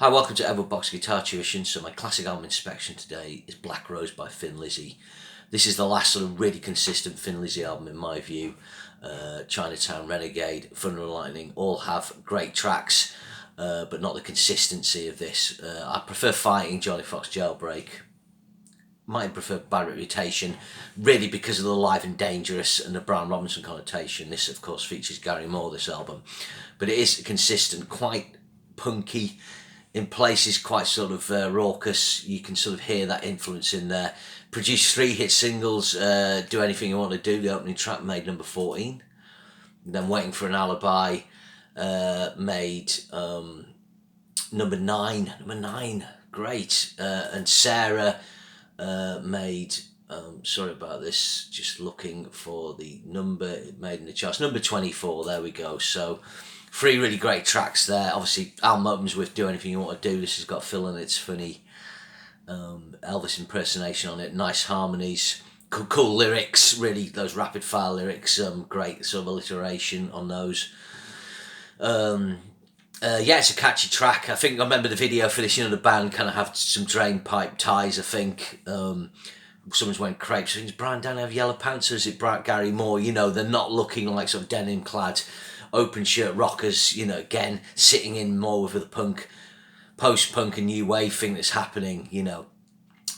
Hi, welcome to Edward Box Guitar Tuition. So my classic album inspection today is Black Rose by Lizzy. This is the last sort of really consistent Lizzy album in my view. Chinatown, Renegade, Thunder and Lightning all have great tracks, but not the consistency of this. I prefer Fighting, Johnny Fox, Jailbreak. Might prefer Bad Reputation, really because of the live and dangerous and the Brown Robinson connotation. This of course features Gary Moore, this album, but it is consistent, quite punky, in places quite sort of raucous. You can sort of hear that influence in there. Produced 3 hit singles, Do Anything You Want to Do, the opening track, made number 14. Then Waiting for an Alibi made number 9. Number 9, great. And Sarah made, sorry about this, just looking for the number it made in the charts, number 24, there we go. So 3 really great tracks there. Obviously, album opens with Do Anything You Want to Do. This has got Phil in its funny Elvis impersonation on it. Nice harmonies, cool lyrics, really, those rapid fire lyrics, great sort of alliteration on those. Yeah, it's a catchy track. I think I remember the video for this, the band kind of have some drain pipe ties, I think. Someone's wearing crepes. Is Brian Downey have yellow pants, or is it Gary Moore? They're not looking like sort of denim clad open shirt rockers, again, sitting in more with the punk, post-punk and new wave thing that's happening,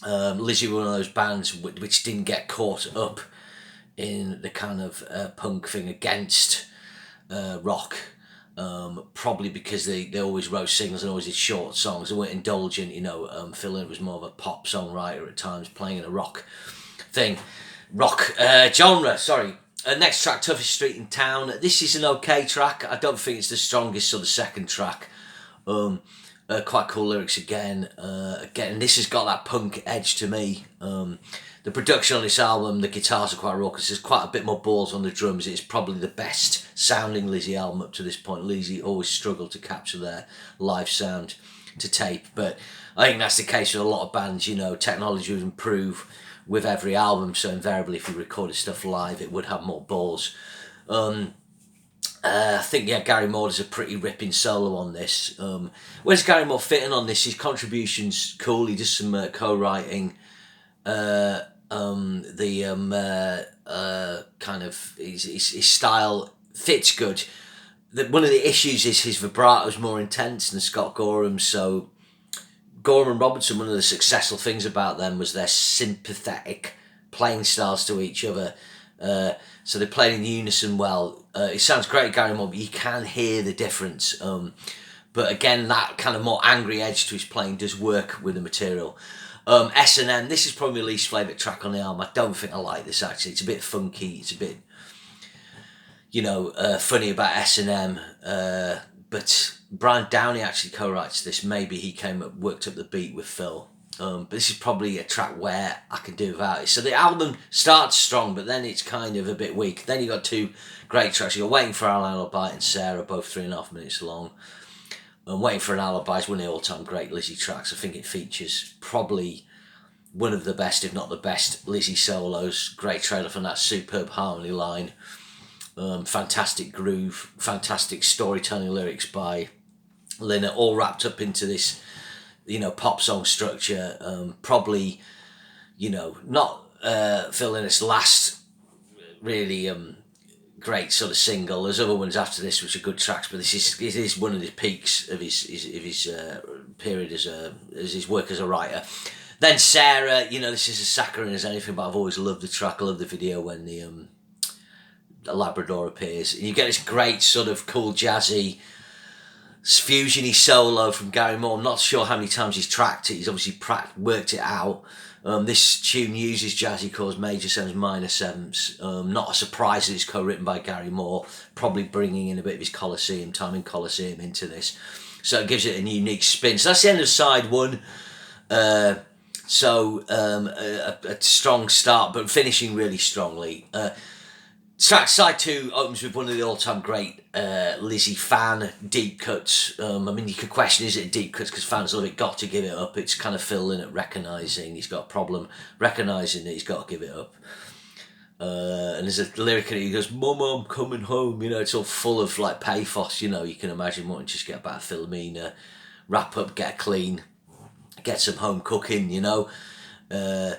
Lizzy were one of those bands which didn't get caught up in the kind of punk thing against rock, probably because they always wrote singles and always did short songs. They weren't indulgent, Phil was more of a pop songwriter at times, playing in a rock genre, sorry. Next track, Toughest Street in Town. This is an okay track. I don't think it's the strongest sort of second track. Quite cool lyrics again. This has got that punk edge to me. The production on this album, the guitars are quite raucous. There's quite a bit more balls on the drums. It's probably the best sounding Lizzy album up to this point. Lizzy always struggled to capture their live sound to tape, but I think that's the case with a lot of bands. Technology would improve with every album, so invariably if you recorded stuff live it would have more balls. I think Gary Moore does a pretty ripping solo on this. Where's Gary Moore fitting on this? His contribution's cool. He does some co-writing. Kind of his style fits good. One of the issues is his vibrato is more intense than Scott Gorham's, so Gorham and Robinson, one of the successful things about them was their sympathetic playing styles to each other. So they played in unison well. It sounds great, Gary Moore, but you can hear the difference. But again, that kind of more angry edge to his playing does work with the material. S&M, this is probably my least favourite track on the album. I don't think I like this, actually. It's a bit funky. It's a bit, funny about S&M. But Brian Downey actually co-writes this. Maybe he worked up the beat with Phil. But this is probably a track where I can do without it. So the album starts strong, but then it's kind of a bit weak. Then you got 2 great tracks. You got Waiting for an Alibi and Sarah, both 3.5 minutes long. Waiting for an Alibi is one of the all-time great Lizzy tracks. I think it features probably one of the best, if not the best, Lizzy solos. Great trailer from that superb harmony line. Fantastic groove, fantastic storytelling lyrics by Lynott, all wrapped up into this, pop song structure. Probably, not Phil Lynnott's last really great sort of single. There's other ones after this which are good tracks, but this is one of the peaks of his period as his work as a writer. Then Sarah, this is as saccharine as anything, but I've always loved the track. I love the video when the Labrador appears. And you get this great sort of cool jazzy fusiony solo from Gary Moore. I'm not sure how many times he's tracked it. He's obviously worked it out. This tune uses jazzy chords, major sevenths, minor sevenths. Not a surprise that it's co-written by Gary Moore, probably bringing in a bit of his time in Coliseum into this. So it gives it a unique spin. So that's the end of side 1. A strong start, but finishing really strongly. Side 2 opens with one of the all-time great Lizzy fan deep cuts. You could question, is it deep cuts, because fans love it, got to give it up. It's kind of Phil Lynott recognising he's got a problem, recognising that he's got to give it up. And there's a lyric in it, he goes, "Mum, I'm coming home." It's all full of like pathos. You can imagine wanting to just get back to Philomena, wrap up, get clean, get some home cooking, you know. Yeah,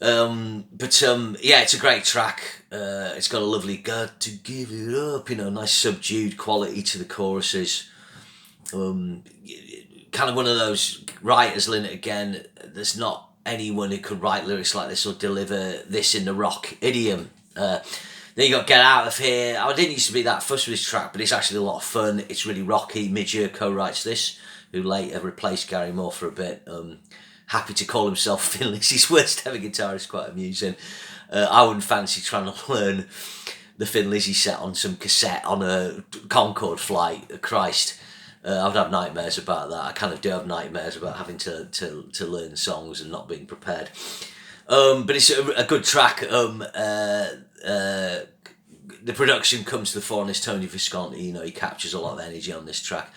it's a great track. It's got a lovely "got to give it up," you know, nice subdued quality to the choruses. Kind of one of those writers, Lynn, again, there's not anyone who could write lyrics like this or deliver this in the rock idiom. Then you got "Get Out of Here." I didn't used to be that fussed with this track, but it's actually a lot of fun. It's really rocky. Midge co-writes this, who later replaced Gary Moore for a bit. Happy to call himself Thin Lizzy's worst ever guitarist, quite amusing. I wouldn't fancy trying to learn the Thin Lizzy set on some cassette on a Concorde flight. Christ. I would have nightmares about that. I kind of do have nightmares about having to learn songs and not being prepared. But it's a good track. The production comes to the fore on this Tony Visconti. You know, he captures a lot of energy on this track.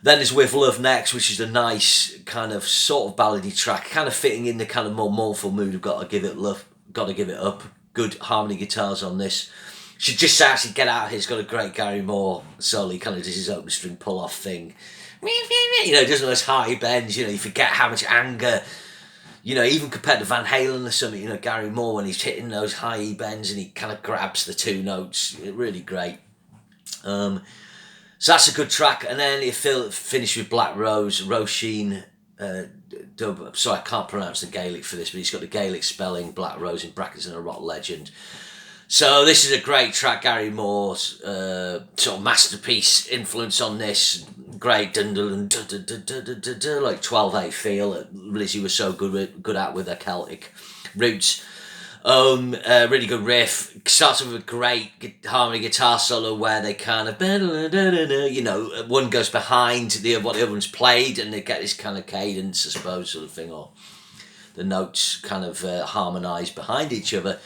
Then there's With Love next, which is a nice kind of sort of ballady track, kind of fitting in the kind of more mournful mood of Gotta Give It Love, Gotta Give It Up. Good harmony guitars on this. Should just actually Get Out of Here. It's got a great Gary Moore solo. He kind of does his open string pull off thing. You know, does those high bends. You know, you forget how much anger. You know, even compared to Van Halen or something. You know, Gary Moore when he's hitting those high E bends and he kind of grabs the two notes. Really great. So that's a good track. And then you finish with Black Rose, Roisin. Sorry, I can't pronounce the Gaelic for this, but he's got the Gaelic spelling, Black Rose in brackets, and a rock legend. So this is a great track. Gary Moore's sort of masterpiece influence on this. Great like 12/8 feel that Lizzy was so good at with her Celtic roots. Really good riff. Starts with a great harmony guitar solo where they kind of, you know, one goes behind what the other one's played and they get this kind of cadence, I suppose, sort of thing, or the notes kind of harmonise behind each other.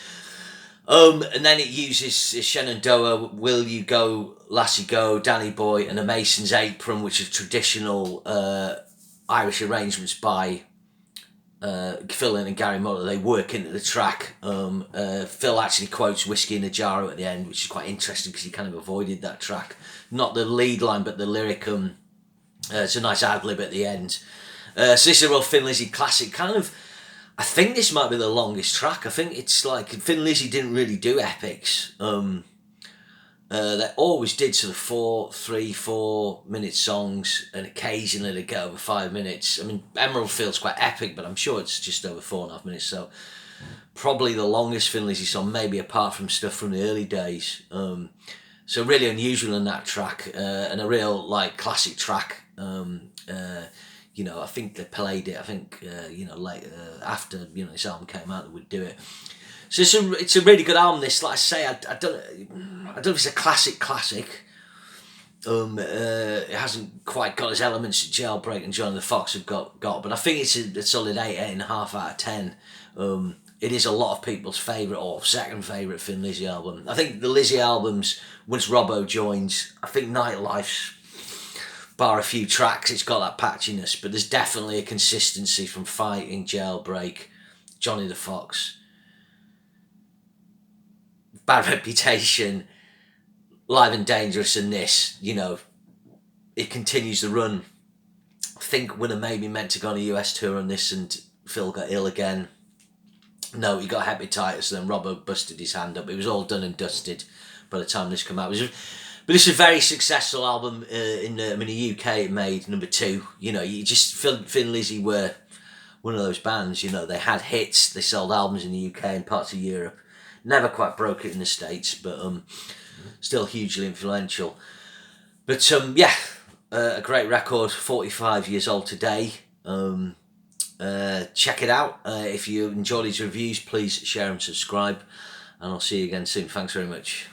And then it uses Shenandoah, Will You Go, Lassie Go, Danny Boy, and a Mason's Apron, which are traditional Irish arrangements by Phil and Gary Moore. They work into the track. Phil actually quotes Whiskey in a Jar at the end, which is quite interesting because he kind of avoided that track. Not the lead line, but the lyric. It's a nice ad-lib at the end. So this is a real Thin Lizzy classic, kind of. I think this might be the longest track. I think it's like Thin Lizzy didn't really do epics. They always did sort of 4 minute songs, and occasionally they get over 5 minutes. I mean, Emerald Field's quite epic, but I'm sure it's just over 4.5 minutes. So probably the longest Thin Lizzy song, maybe apart from stuff from the early days. So really unusual in that track, and a real like classic track. You know, I think they played it. I think you know, later after this album came out, they would do it. So it's a really good album. This, like I say, I don't know if it's a classic. It hasn't quite got its elements that Jailbreak and John and the Fox have got, but I think it's a solid 8.5 out of 10. It is a lot of people's favourite or second favourite Thin Lizzy album. I think the Lizzy albums, once Robbo joins, I think Nightlife's, bar a few tracks, it's got that patchiness, but there's definitely a consistency from Fighting, Jailbreak, Johnny the Fox, Bad Reputation, Live and Dangerous, and this. You know, it continues the run. I think Winner maybe meant to go on a US tour on this, and Phil got ill again. No, he got hepatitis, and then Robbo busted his hand up. It was all done and dusted by the time this came out. But this is a very successful album in the UK. It made #2. You know, you just Thin Lizzy were one of those bands. You know, they had hits. They sold albums in the UK and parts of Europe. Never quite broke it in the States, but still hugely influential. But yeah, a great record. 45 years old today. Check it out. If you enjoy these reviews, please share and subscribe. And I'll see you again soon. Thanks very much.